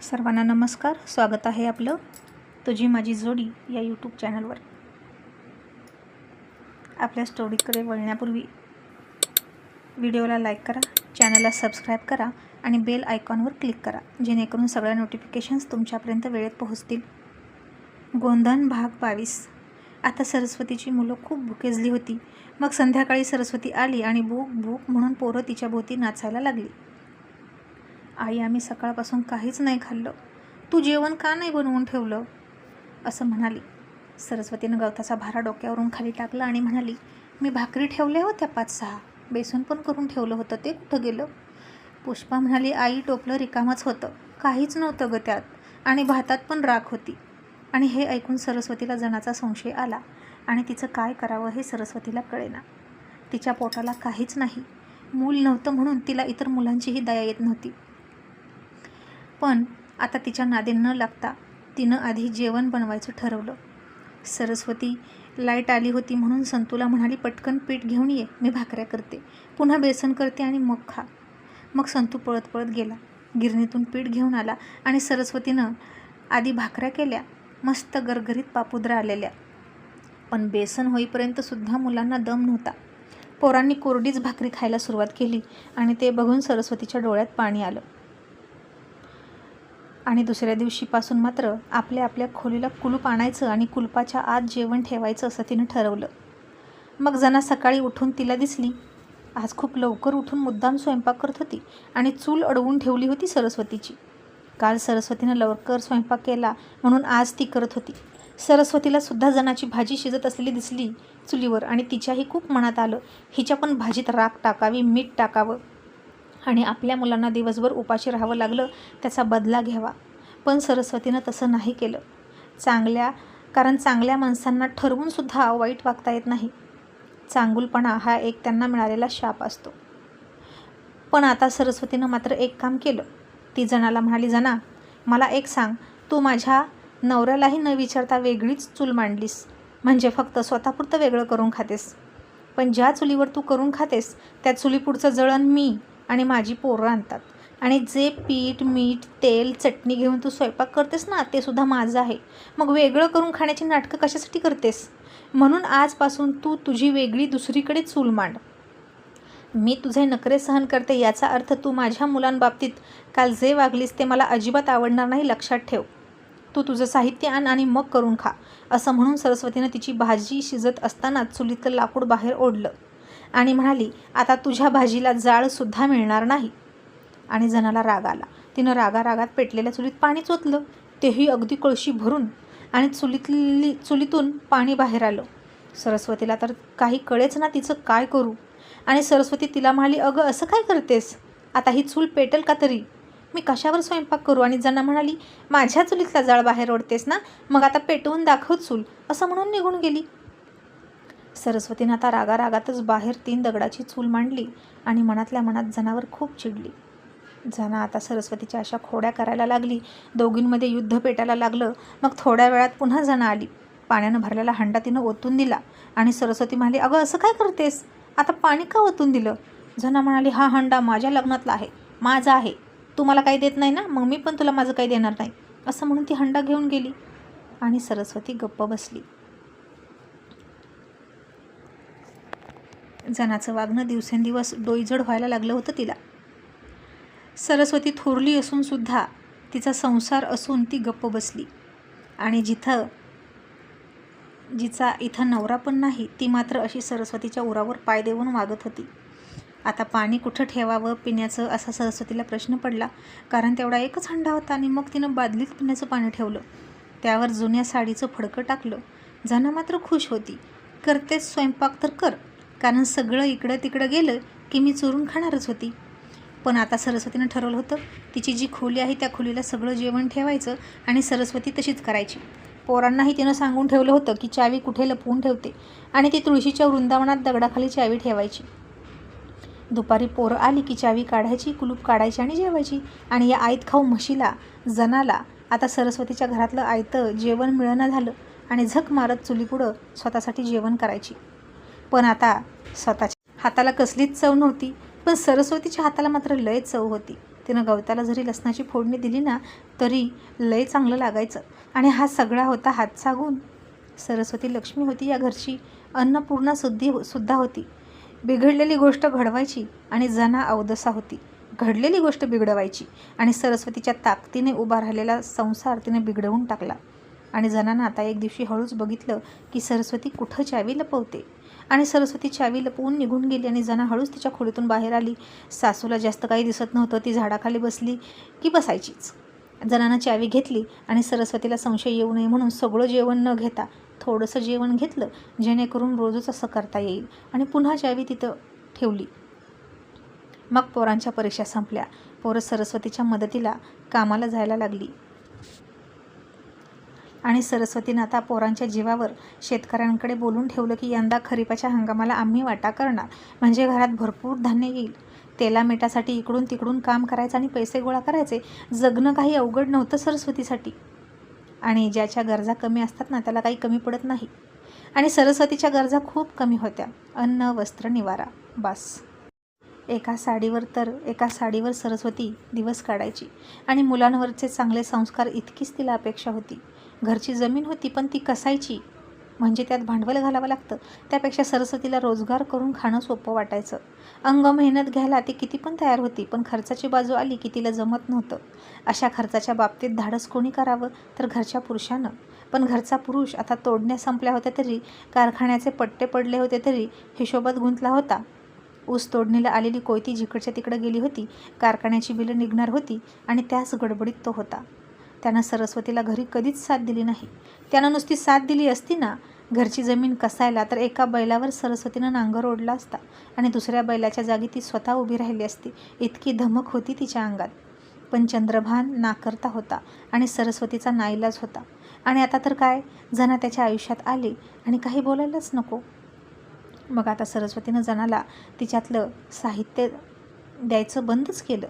सर्वांना नमस्कार. स्वागत आहे आपलं तुझी माझी जोडी या यूट्यूब चॅनलवर. आपल्या स्टोरीकडे वळण्यापूर्वी व्हिडिओला लाईक करा, चॅनलला सबस्क्राईब करा आणि बेल आयकॉनवर क्लिक करा, जेणेकरून सगळ्या नोटिफिकेशन्स तुमच्यापर्यंत वेळेत पोहोचतील. गोंधन भाग 22. आता सरस्वतीची मुलं खूप भुकेजली होती. मग संध्याकाळी सरस्वती आली आणि भूक भूक म्हणून पोरं तिच्या भोवती नाचायला लागली. आई, आम्ही सकाळपासून काहीच नाही खाल्लं, तू जेवण का नाही बनवून ठेवलं, असं म्हणाली. सरस्वतीनं गवताचा भारा डोक्यावरून खाली टाकला आणि म्हणाली, मी भाकरी ठेवल्या होत्या 5-6, बेसन पण करून ठेवलं होतं, ते कुठं गेलं. पुष्पा म्हणाली, आई टोपलं रिकामच होतं, काहीच नव्हतं ग त्यात, आणि भातात पण राख होती. आणि हे ऐकून सरस्वतीला जणाचा संशय आला आणि तिचं काय करावं हे सरस्वतीला कळेना. तिच्या पोटाला काहीच नाही, मूल नव्हतं म्हणून तिला इतर मुलांचीही दया येत नव्हती. पण आता तिच्या नादी न लागता तिनं आधी जेवण बनवायचं ठरवलं. सरस्वती लाईट आली होती म्हणून संतूला म्हणाली, पटकन पीठ घेऊन ये, मी भाकऱ्या करते, पुन्हा बेसन करते आणि मग खा. मग संतू पळत पळत गेला, गिरणीतून पीठ घेऊन आला आणि सरस्वतीनं आधी भाकऱ्या केल्या, मस्त गरगरीत पापुद्रा आलेल्या. पण बेसन होईपर्यंतसुद्धा मुलांना दम नव्हता. पोरांनी कोरडीच भाकरी खायला सुरुवात केली आणि ते बघून सरस्वतीच्या डोळ्यात पाणी आलं. आणि दुसऱ्या दिवशीपासून मात्र आपल्या आपल्या खोलीला कुलूप आणायचं आणि कुलपाच्या आत जेवण ठेवायचं असं तिनं ठरवलं. मग जना सकाळी उठून तिला दिसली. आज खूप लवकर उठून मुद्दाम स्वयंपाक करत होती आणि चूल अडवून ठेवली होती सरस्वतीची. काल सरस्वतीनं लवकर स्वयंपाक केला म्हणून आज ती करत होती. सरस्वतीला सुद्धा जनाची भाजी शिजत असलेली दिसली चुलीवर आणि तिच्याही खूप मनात आलं, हिच्या पण भाजीत राख टाकावी, मीठ टाकावं आणि आपल्या मुलांना दिवसभर उपाशी राहावं लागलं त्याचा बदला घ्यावा. पण सरस्वतीनं तसं नाही केलं. कारण चांगल्या माणसांना ठरवूनसुद्धा वाईट वागता येत नाही. चांगुलपणा हा एक त्यांना मिळालेला शाप असतो. पण आता सरस्वतीनं मात्र एक काम केलं. ती जनाला म्हणाली, जना, मला एक सांग, तू माझ्या नवऱ्यालाही न विचारता वेगळीच चूल मांडलीस, म्हणजे फक्त स्वतःपुरतं वेगळं करून खातेस. पण ज्या चुलीवर तू करून खातेस त्या चुलीपुढचं जळण मी आणि माझी पोरं आणतात, आणि जे पीठ, मीठ, तेल, चटणी घेऊन तू स्वयंपाक करतेस ना, ते सुद्धा माझं आहे. मग वेगळं करून खाण्याची नाटकं कशासाठी करतेस? म्हणून आजपासून तू तुझी वेगळी दुसरीकडे चूल मांड. मी तुझे नखरे सहन करते याचा अर्थ तू माझ्या मुलांबाबतीत काल जे वागलीस ते मला अजिबात आवडणार नाही, लक्षात ठेव. तू तुझं साहित्य आण आणि मग करून खा, असं म्हणून सरस्वतीनं तिची भाजी शिजत असताना चुलीतलं लाकूड बाहेर ओढलं आणि म्हणाली, आता तुझ्या भाजीला जाळसुद्धा मिळणार नाही. आणि जनाला राग आला. तिनं रागारागात पेटलेल्या चुलीत पाणी ओतलं, तेही अगदी कळशी भरून, आणि चुलीतून पाणी बाहेर आलं. सरस्वतीला तर काही कळेच ना तिचं काय करू. आणि सरस्वती तिला म्हणाली, अगं असं काय करतेस, आता ही चूल पेटेल का तरी, मी कशावर स्वयंपाक करू. आणि जना म्हणाली, माझ्या चुलीतला जाळ बाहेर ओढतेस ना, मग आता पेटवून दाखव चूल, असं म्हणून निघून गेली. सरस्वतीनं आता रागारागातच बाहेर 3 दगडाची चूल मांडली आणि मनातल्या मनात जनावर खूप चिडली. जना आता सरस्वतीच्या अशा खोड्या करायला लागली. दोघींमध्ये युद्ध पेटायला लागलं. मग थोड्या वेळात पुन्हा जना आली. पाण्यानं भरलेला हंडा तिनं ओतून दिला आणि सरस्वती म्हणाली, अगं असं काय करतेस, आता पाणी का ओतून दिलं. जना म्हणाली, हा हंडा माझ्या लग्नातला आहे, माझा आहे, तू मला काही देत नाही ना, मग मी पण तुला माझं काही देणार नाही, असं म्हणून ती हंडा घेऊन गेली. आणि सरस्वती गप्प बसली. जनाचं वागणं दिवसेंदिवस डोईजड व्हायला लागलं होतं तिला. सरस्वती थोरली असूनसुद्धा, तिचा संसार असून ती गप्प बसली. आणि जिचा इथं नवरा पण नाही, ती मात्र अशी सरस्वतीच्या उरावर पाय देऊन वागत होती. आता पाणी कुठं ठेवावं पिण्याचं असा सरस्वतीला प्रश्न पडला, कारण तेवढा एकच हंडा होता. आणि मग तिनं बादलीत पिण्याचं पाणी ठेवलं, त्यावर जुन्या साडीचं फडकं टाकलं. जना मात्र खुश होती. करतेच स्वयंपाक तर कर, कारण सगळं इकडं तिकडं गेलं की मी चोरून खाणारच होती. पण आता सरस्वतीनं ठरवलं होतं, तिची जी खोली आहे त्या खोलीला सगळं जेवण ठेवायचं आणि सरस्वती तशीच करायची. पोरांनाही तिनं सांगून ठेवलं होतं की चावी कुठे लपवून ठेवते, आणि ती तुळशीच्या वृंदावनात दगडाखाली चावी ठेवायची. दुपारी पोरं आली की चावी काढायची, कुलूप काढायची आणि जेवायची. आणि या आईत खाऊ म्हशीला, जनाला आता सरस्वतीच्या घरातलं आयतं जेवण मिळणं झालं आणि झक मारत चुलीपुढं स्वतःसाठी जेवण करायची. पण आता स्वतःच्या हाताला कसलीच चव नव्हती, पण सरस्वतीच्या हाताला मात्र लय चव होती. तिनं गवताला जरी लसणाची फोडणी दिली ना तरी लय चांगलं लागायचं. आणि हा सगळा होता हातचा गुण. सरस्वती लक्ष्मी होती या घरची, अन्नपूर्णा सुद्धा होती. बिघडलेली गोष्ट घडवायची आणि जना अवदसा होती. घडलेली गोष्ट बिघडवायची आणि सरस्वतीच्या ताकदीने उभा राहिलेला संसार तिने बिघडवून टाकला. आणि जनानं आता एक दिवशी हळूच बघितलं की सरस्वती कुठं चावी लपवते. आणि सरस्वती चावी लपवून निघून गेली आणि जना हळूच तिच्या खोलीतून बाहेर आली. सासूला जास्त काही दिसत नव्हतं. ती झाडाखाली बसली की बसायचीच. जनानं चावी घेतली आणि सरस्वतीला संशय येऊ नये म्हणून सगळं जेवण न घेता थोडंसं जेवण घेतलं, जेणेकरून रोजच असं करता येईल. आणि पुन्हा चावी तिथं ठेवली. मग पोरांच्या परीक्षा संपल्या. पोरं सरस्वतीच्या मदतीला कामाला जायला लागली. आणि सरस्वतीनं आता पोरांच्या जीवावर शेतकऱ्यांकडे बोलून ठेवलं की यंदा खरीपाच्या हंगामाला आम्ही वाटा करणार, म्हणजे घरात भरपूर धान्य येईल. तेला मिठासाठी इकडून तिकडून काम करायचं आणि पैसे गोळा करायचे. जगणं काही अवघड नव्हतं सरस्वतीसाठी. आणि ज्याच्या गरजा कमी असतात ना त्याला काही कमी पडत नाही. आणि सरस्वतीच्या गरजा खूप कमी होत्या. अन्न, वस्त्र, निवारा, बस. एका साडीवर सरस्वती दिवस काढायची. आणि मुलांवरचे चांगले संस्कार इतकीच तिला अपेक्षा होती. घरची जमीन होती पण ती कसायची, म्हणजे त्यात भांडवल घालावं लागतं. त्यापेक्षा सरस्वतीला रोजगार करून खाणं सोपं वाटायचं. अंग मेहनत घ्यायला ती किती पण तयार होती, पण खर्चाची बाजू आली की तिला जमत नव्हतं. अशा खर्चाच्या बाबतीत धाडस कोणी करावं तर घरच्या पुरुषानं. पण घरचा पुरुष आता तोडण्या संपल्या होत्या तरी, कारखान्याचे पट्टे पडले होते तरी हिशोबात गुंतला होता. ऊस तोडणीला आलेली कोयती जिकडच्या तिकडं गेली होती. कारखान्याची बिलं निघणार होती आणि त्याच गडबडीत तो होता. त्यानं सरस्वतीला घरी कधीच साथ दिली नाही. त्यानं नुसती साथ दिली असती ना घरची जमीन कसायला, तर एका बैलावर सरस्वतीनं नांगर ओढला असता आणि दुसऱ्या बैलाच्या जागी ती स्वतः उभी राहिली असती. इतकी धमक होती तिच्या अंगात. पण चंद्रभान नाकारता होता आणि सरस्वतीचा नाईलाज होता. आणि आता तर काय, जना त्याच्या आयुष्यात आली आणि काही बोलायलाच नको. मग आता सरस्वतीनं जनाला तिच्यातलं साहित्य द्यायचं बंदच केलं.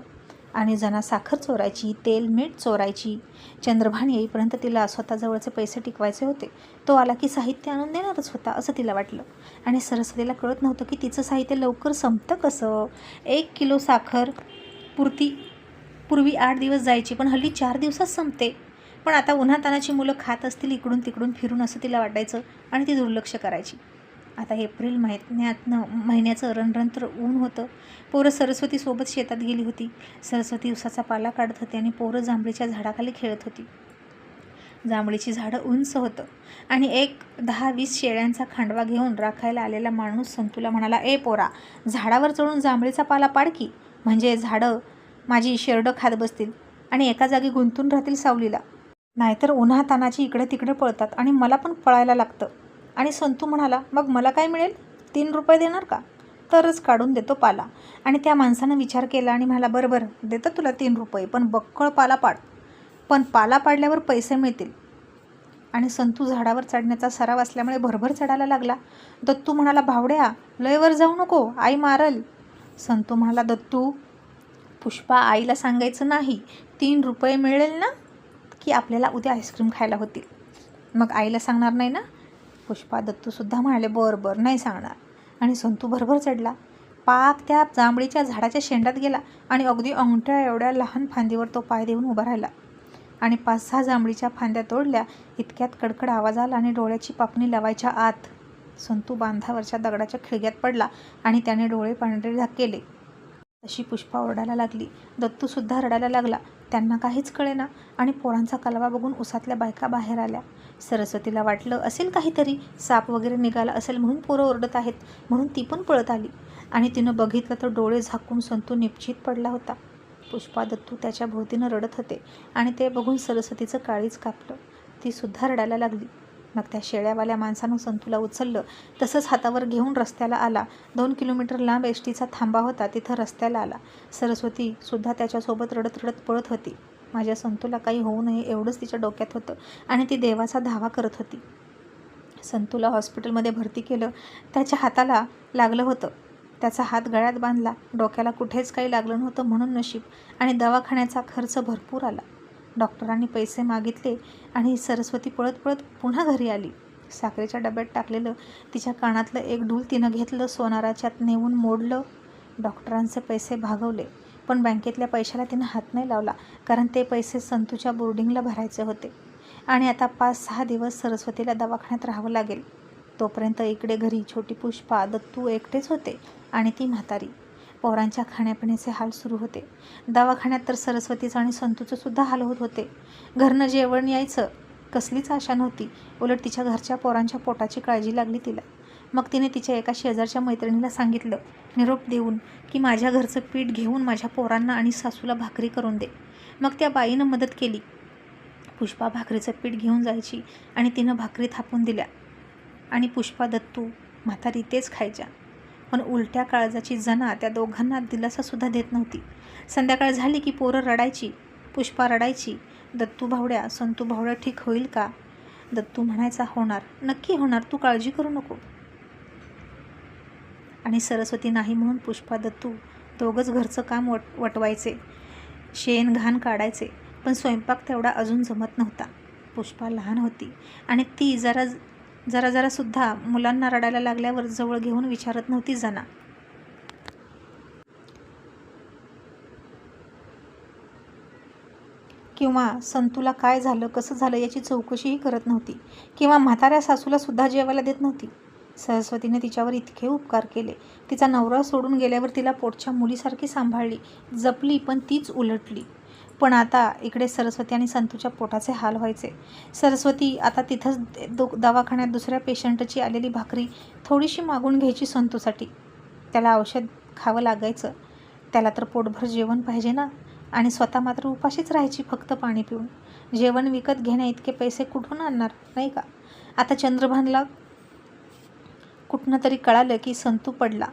आणि जना साखर चोरायची, तेल मीठ चोरायची. चंद्रभान येईपर्यंत तिला स्वतःजवळचे पैसे टिकवायचे होते. तो आला की साहित्य आणून देणारच होता असं तिला वाटलं. आणि सरस्वतीला कळत नव्हतं की तिचं साहित्य लवकर संपतं कसं. 1 किलो साखर पूर्वी 8 दिवस जायची, पण हल्ली 4 दिवसात संपते. पण आता उन्हातानाची मुलं खात असतील इकडून तिकडून फिरून असं तिला वाटायचं आणि ती दुर्लक्ष करायची. आता एप्रिल महिन्याचं रणरणत्र ऊन होतं. पोरं सरस्वतीसोबत शेतात गेली होती. सरस्वती उसाचा पाला काढत होती आणि पोरं जांभळीच्या झाडाखाली खेळत होती. जांभळीची झाडं उंच होतं आणि एक 10-20 शेळ्यांचा खांडवा घेऊन राखायला आलेला माणूस संतूला म्हणाला, ए पोरा, झाडावर चढून जांभळीचा पाला पाड की, म्हणजे झाडं माझी शेरडं खात बसतील आणि एका जागी गुंतून राहतील सावलीला. नाहीतर उन्हातानाची इकडे तिकडे पळतात आणि मला पण पळायला लागतं. आणि संतू म्हणाला, मग मला काय मिळेल? 3 रुपये देणार का? तरच काढून देतो पाला. आणि त्या माणसानं विचार केला आणि म्हणाला, बरं देतो तुला 3 रुपये, पण बक्कळ पाला पाड. पण पाला पाडल्यावर पैसे मिळतील. आणि संतू झाडावर चढण्याचा सराव असल्यामुळे भरभर चढायला लागला. दत्तू म्हणाला, भावड्या लयवर जाऊ नको, आई मारल. संतू म्हणाला, दत्तू, पुष्पा आईला सांगायचं नाही. 3 रुपये मिळेल ना की आपल्याला उद्या आईस्क्रीम खायला होतील. मग आईला सांगणार नाही ना? पुष्पा दत्तूसुद्धा म्हणाले, बरं नाही सांगणार. आणि संतू भरभर चढला. पाक त्या जांभळीच्या झाडाच्या शेंडात गेला आणि अगदी अंगठ्या एवढ्या लहान फांदीवर तो पाय देऊन उभा राहिला. आणि 5-6 जांभळीच्या फांद्या तोडल्या. इतक्यात कडकड आवाज आला आणि डोळ्याची पापणी लावायच्या आत संतू बांधावरच्या दगडाच्या खिळग्यात पडला आणि त्याने डोळे पांढरे केले. तशी पुष्पा ओरडायला लागली. दत्तूसुद्धा रडायला लागला. त्यांना काहीच कळेना. आणि पोरांचा कलवा बघून उसातल्या बायका बाहेर आल्या. सरस्वतीला वाटलं असेल काहीतरी, साप वगैरे निघाला असेल म्हणून पोरं ओरडत आहेत, म्हणून ती पण पळत आली. आणि तिनं बघितलं तर डोळे झाकून संतू निपचित पडला होता. पुष्पा दत्तू त्याच्या भोवतीनं रडत होते आणि ते बघून सरस्वतीचं काळीच कापलं. ती सुद्धा रडायला लागली. मग त्या शेळ्यावाल्या माणसानं संतूला उचललं. तसंच हातावर घेऊन रस्त्याला आला. 2 किलोमीटर लांब एसटीचा थांबा होता, तिथं रस्त्याला आला. सरस्वती सुद्धा त्याच्यासोबत रडत रडत पळत होती. माझ्या संतूला काही होऊ नये एवढंच तिच्या डोक्यात होतं आणि ती देवाचा धावा करत होती. संतूला हॉस्पिटलमध्ये भरती केलं. त्याच्या हाताला लागलं होतं. त्याचा हात गळ्यात बांधला. डोक्याला कुठेच काही लागलं नव्हतं म्हणून नशीब. आणि दवाखान्याचा खर्च भरपूर आला. डॉक्टरांनी पैसे मागितले आणि सरस्वती पळत पळत पुन्हा घरी आली. साखरेच्या डब्यात टाकलेलं तिच्या कानातलं एक डूल तिनं घेतलं, सोनाराच्यात नेऊन मोडलं. डॉक्टरांचे पैसे भागवले. पण बँकेतल्या पैशाला तिनं हात नाही लावला, कारण ते पैसे संतूच्या बोर्डिंगला भरायचे होते. आणि आता 5-6 दिवस सरस्वतीला दवाखान्यात राहावं लागेल. तोपर्यंत इकडे घरी छोटी पुष्पा, दत्तू एकटेच होते आणि ती म्हातारी. पोरांच्या खाण्यापिण्याचे हाल सुरू होते. दवाखान्यात तर सरस्वतीचं आणि संतूचं सुद्धा हाल होत होते. घरनं जेवण यायचं कसलीच आशा नव्हती. उलट तिच्या घरच्या पोरांच्या पोटाची काळजी लागली तिला. मग तिने तिच्या एका शेजारच्या मैत्रिणीला सांगितलं निरोप देऊन की माझ्या घरचं पीठ घेऊन माझ्या पोरांना आणि सासूला भाकरी करून दे. मग त्या बाईनं मदत केली. पुष्पा भाकरीचं पीठ घेऊन जायची आणि तिनं भाकरी थापून दिल्या आणि पुष्पा, दत्तू, म्हातारी तेच खायच्या. पण उलट्या काळजाची जना त्या दोघांना दिलासासुद्धा देत नव्हती. संध्याकाळ झाली की पोरं रडायची. पुष्पा रडायची, दत्तू भावड्या, संतू भावड्या ठीक होईल का? दत्तू म्हणायचा होणार, नक्की होणार, तू काळजी करू नको. आणि सरस्वती नाही म्हणून पुष्पा, दत्तू दोघंच घरचं काम वटवायचे, शेण घाण काढायचे. पण स्वयंपाक तेवढा अजून जमत नव्हता. पुष्पा लहान होती आणि ती जरा सुद्धा मुलांना रडायला लागल्यावर जवळ घेऊन विचारत नव्हती जना. किंवा संतूला काय झालं, कसं झालं याची चौकशीही करत नव्हती. किंवा म्हाताऱ्या सासूला सुद्धा जेवायला देत नव्हती. सरस्वतीने तिच्यावर इतके उपकार केले. तिचा नवरा सोडून गेल्यावर तिला पोटच्या मुलीसारखी सांभाळली, जपली, पण तीच उलटली. पण आता इकडे सरस्वती आणि संतूच्या पोटाचे हाल व्हायचे. सरस्वती आता तिथंच दवाखान्यात दुसऱ्या पेशंटची आलेली भाकरी थोडीशी मागून घ्यायची संतूसाठी. त्याला औषध खावं लागायचं. त्याला तर पोटभर जेवण पाहिजे ना. आणि स्वतः मात्र उपाशीच राहायची, फक्त पाणी पिऊन. जेवण विकत घेण्या इतके पैसे कुठून आणणार, नाही का? आता चंद्रभानला कुठनं तरी कळालं की संतू पडला.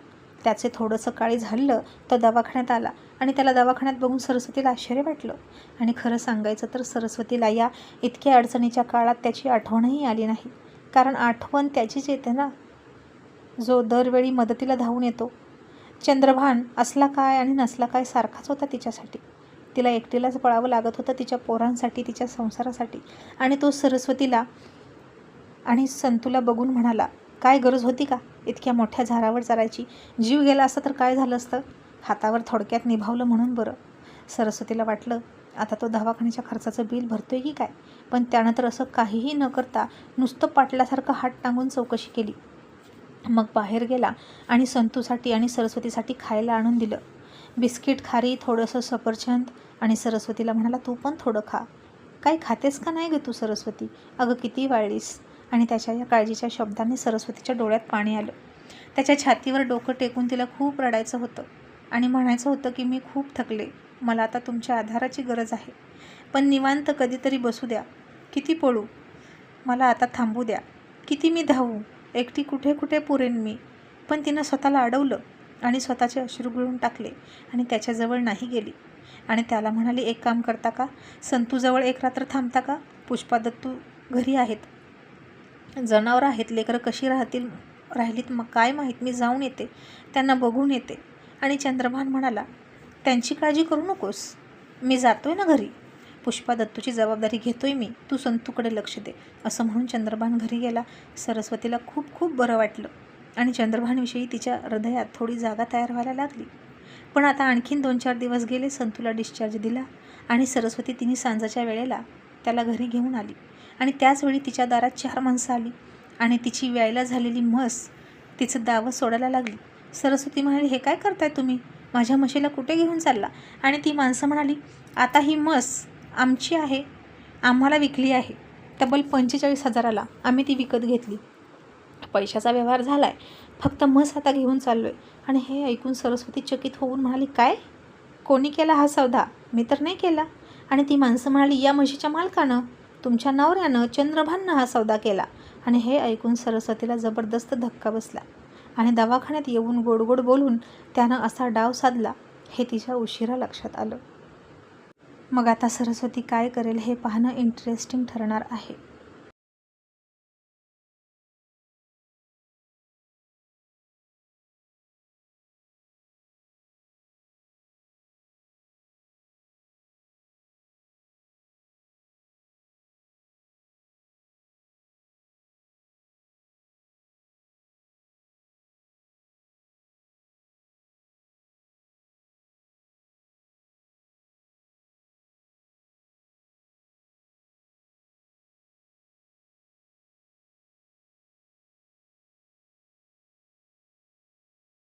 त्याचे थोडंसं काळी झालं तर दवाखान्यात आला आणि त्याला दवाखान्यात बघून सरस्वतीला आश्चर्य वाटलं. आणि खरं सांगायचं तर सरस्वतीला या इतक्या अडचणीच्या काळात त्याची आठवणही आली नाही. कारण आठवण त्याचीच येते ना, जो दरवेळी मदतीला धावून येतो. चंद्रभान असला काय आणि नसला काय सारखाच होता तिच्यासाठी. तिला एकटीलाच पळावं लागत होतं तिच्या पोरांसाठी, तिच्या संसारासाठी. आणि तो सरस्वतीला आणि संतूला बघून म्हणाला, काय गरज होती का इतक्या मोठ्या झाडावर चरायची? जीव गेला असता तर काय झालं असतं? हातावर थोडक्यात निभावलं म्हणून बरं. सरस्वतीला वाटलं आता तो दवाखान्याच्या खर्चाचं बिल भरतोय की काय. पण त्यानं तर असं काहीही न करता नुसतं पाटल्यासारखं हात टांगून चौकशी केली. मग बाहेर गेला आणि संतूसाठी आणि सरस्वतीसाठी खायला आणून दिलं. बिस्किट, खारी, थोडंसं सफरचंद. आणि सरस्वतीला म्हणाला, तू पण थोडं खा. काही खातेस का नाही गं तू सरस्वती? अगं किती वाळलीस. आणि त्याच्या या काळजीच्या शब्दांनी सरस्वतीच्या डोळ्यात पाणी आलं. त्याच्या छातीवर डोकं टेकून तिला खूप रडायचं होतं आणि म्हणायचं होतं की मी खूप थकले, मला आता तुमच्या आधाराची गरज आहे. पण निवांत कधीतरी बसू द्या. किती पळू, मला आता थांबू द्या. किती मी धावू, एकटी कुठे कुठे पुरेन मी. पण तिनं स्वतःला अडवलं आणि स्वतःचे अश्रू गिळून टाकले आणि त्याच्याजवळ नाही गेली. आणि त्याला म्हणाली, एक काम करता का, संतूजवळ एक रात्र थांबता का? पुष्पा, दत्तू घरी आहेत, जनावरं आहेत, लेकरं कशी राहिलीत मग काय माहीत, मी जाऊन येते, त्यांना बघून येते. आणि चंद्रभान म्हणाला, त्यांची काळजी करू नकोस, मी जातोय ना घरी. पुष्पा, दत्तूची जबाबदारी घेतोय मी, तू संतूकडे लक्ष दे. असं म्हणून चंद्रभान घरी गेला. सरस्वतीला खूप खूप बरं वाटलं आणि चंद्रभानविषयी तिच्या हृदयात थोडी जागा तयार व्हायला लागली. पण आता आणखीन 2-4 दिवस गेले. संतूला डिस्चार्ज दिला आणि सरस्वती तिने सांजाच्या वेळेला त्याला घरी घेऊन आली. आणि त्याचवेळी तिच्या दारात 4 माणसं आली आणि तिची व्यायला झालेली म्हस तिचं दावं सोडायला लागली. सरस्वती म्हणाली, हे काय करताय तुम्ही? माझ्या म्हशीला कुठे घेऊन चालला? आणि ती माणसं म्हणाली, आता ही म्हस आमची आहे, आम्हाला विकली आहे. तब्बल 45,000ला आम्ही ती विकत घेतली. पैशाचा व्यवहार झाला आहे, फक्त म्हस आता घेऊन चाललो आहे. आणि हे ऐकून सरस्वती चकित होऊन म्हणाली, काय? कोणी केला हा सौदा? मी तर नाही केला. आणि ती माणसं म्हणाली, या म्हशीच्या मालकानं, तुमच्या नवऱ्यानं, चंद्रभाननं हा सौदा केला. आणि हे ऐकून सरस्वतीला जबरदस्त धक्का बसला आणि दवाखान्यात येऊन गोड गोड बोलून त्यानं असा डाव साधला हे तिच्या उशिरा लक्षात आलं. मग आता सरस्वती काय करेल हे पाहणं इंटरेस्टिंग ठरणार आहे.